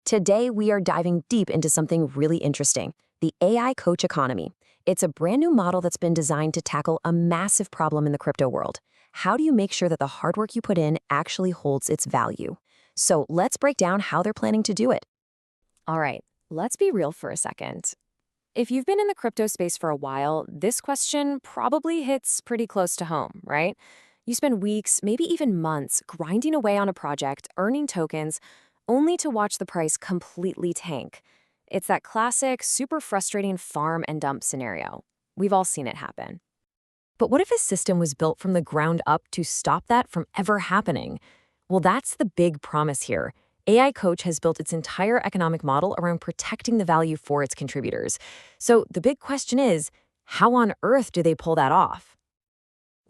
Today, we are diving deep into something really interesting, the AI Coach Economy. It's a brand new model that's been designed to tackle a massive problem in the crypto world. How do you make sure that the hard work you put in actually holds its value? So let's break down how they're planning to do it. All right, let's be real for a second. If you've been in the crypto space for a while, this question probably hits pretty close to home, right? You spend weeks, maybe even months, grinding away on a project, earning tokens, only to watch the price completely tank. It's that classic, super frustrating farm and dump scenario. We've all seen it happen. But what if a system was built from the ground up to stop that from ever happening? Well, that's the big promise here. AI Coach has built its entire economic model around protecting the value for its contributors. So the big question is, how on earth do they pull that off?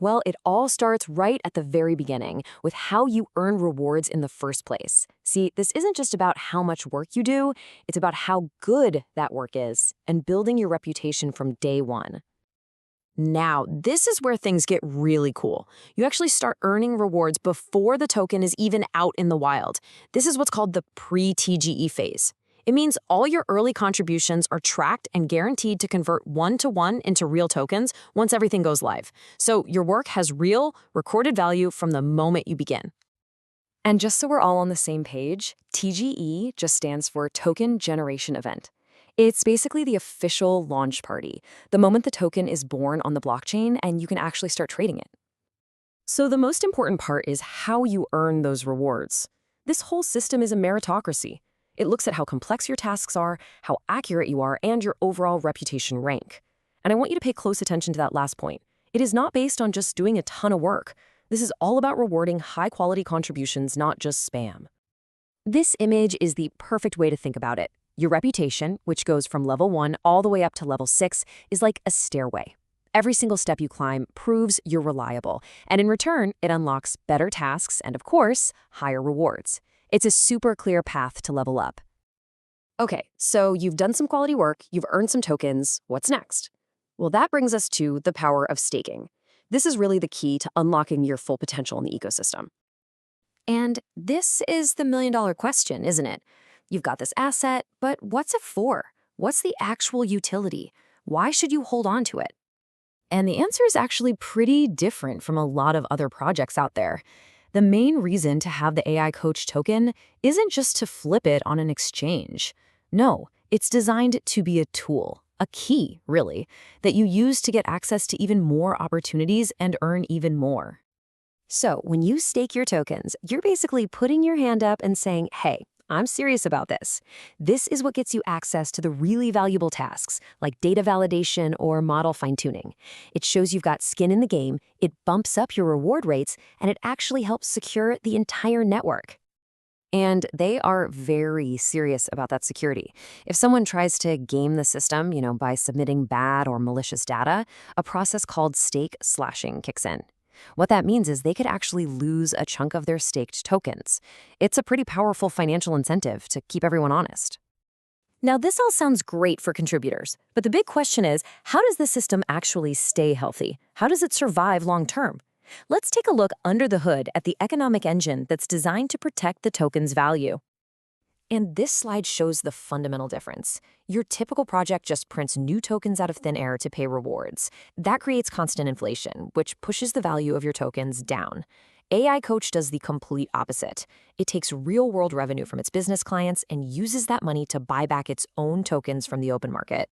Well, it all starts right at the very beginning with how you earn rewards in the first place. See, this isn't just about how much work you do, it's about how good that work is and building your reputation from day one. Now, this is where things get really cool. You actually start earning rewards before the token is even out in the wild. This is what's called the pre-TGE phase. It means all your early contributions are tracked and guaranteed to convert one-to-one into real tokens once everything goes live. So your work has real, recorded value from the moment you begin. And just so we're all on the same page, TGE just stands for Token Generation Event. It's basically the official launch party, the moment the token is born on the blockchain and you can actually start trading it. So the most important part is how you earn those rewards. This whole system is a meritocracy. It looks at how complex your tasks are, how accurate you are, and your overall reputation rank. And I want you to pay close attention to that last point. It is not based on just doing a ton of work. This is all about rewarding high-quality contributions, not just spam. This image is the perfect way to think about it. Your reputation, which goes from level 1 all the way up to level 6, is like a stairway. Every single step you climb proves you're reliable, and in return, it unlocks better tasks and, of course, higher rewards. It's a super clear path to level up. Okay, so you've done some quality work, you've earned some tokens, what's next? Well, that brings us to the power of staking. This is really the key to unlocking your full potential in the ecosystem. And this is the million-dollar question, isn't it? You've got this asset, but what's it for? What's the actual utility? Why should you hold on to it? And the answer is actually pretty different from a lot of other projects out there. The main reason to have the AI Coach token isn't just to flip it on an exchange. No, it's designed to be a tool, a key, really, that you use to get access to even more opportunities and earn even more. So when you stake your tokens, you're basically putting your hand up and saying, hey, I'm serious about this. This is what gets you access to the really valuable tasks, like data validation or model fine-tuning. It shows you've got skin in the game, it bumps up your reward rates, and it actually helps secure the entire network. And they are very serious about that security. If someone tries to game the system, by submitting bad or malicious data, a process called stake slashing kicks in. What that means is they could actually lose a chunk of their staked tokens. It's a pretty powerful financial incentive to keep everyone honest. Now, this all sounds great for contributors, but the big question is, how does the system actually stay healthy? How does it survive long term? Let's take a look under the hood at the economic engine that's designed to protect the token's value. And this slide shows the fundamental difference. Your typical project just prints new tokens out of thin air to pay rewards. That creates constant inflation, which pushes the value of your tokens down. AI Coach does the complete opposite. It takes real-world revenue from its business clients and uses that money to buy back its own tokens from the open market.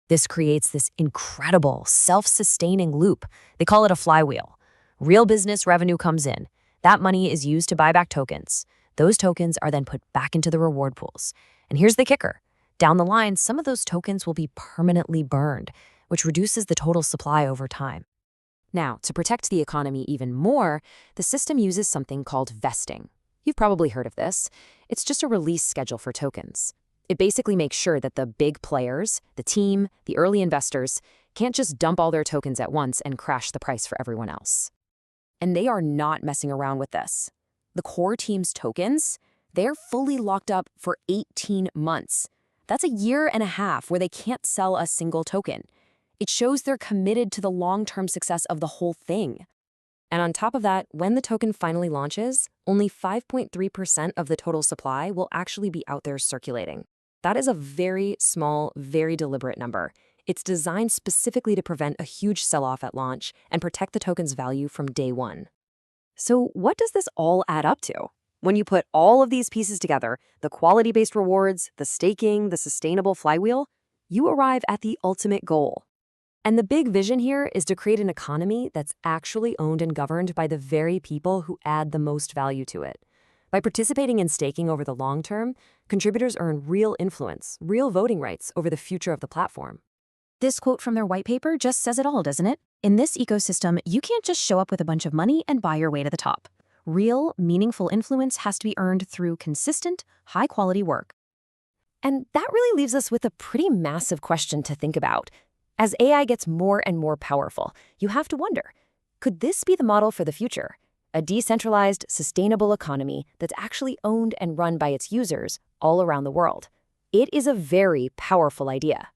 This creates this incredible, self-sustaining loop. They call it a flywheel. Real business revenue comes in. That money is used to buy back tokens. Those tokens are then put back into the reward pools. And here's the kicker. Down the line, some of those tokens will be permanently burned, which reduces the total supply over time. Now, to protect the economy even more, the system uses something called vesting. You've probably heard of this. It's just a release schedule for tokens. It basically makes sure that the big players, the team, the early investors, can't just dump all their tokens at once and crash the price for everyone else. And they are not messing around with this. The core team's tokens, they're fully locked up for 18 months. That's a year and a half where they can't sell a single token. It shows they're committed to the long-term success of the whole thing. And on top of that, when the token finally launches, only 5.3% of the total supply will actually be out there circulating. That is a very small, very deliberate number. It's designed specifically to prevent a huge sell-off at launch and protect the token's value from day one. So what does this all add up to? When you put all of these pieces together, the quality-based rewards, the staking, the sustainable flywheel, you arrive at the ultimate goal. And the big vision here is to create an economy that's actually owned and governed by the very people who add the most value to it. By participating in staking over the long term, contributors earn real influence, real voting rights over the future of the platform. This quote from their white paper just says it all, doesn't it? In this ecosystem, you can't just show up with a bunch of money and buy your way to the top. Real, meaningful influence has to be earned through consistent, high-quality work. And that really leaves us with a pretty massive question to think about. As AI gets more and more powerful, you have to wonder, could this be the model for the future? A decentralized, sustainable economy that's actually owned and run by its users all around the world. It is a very powerful idea.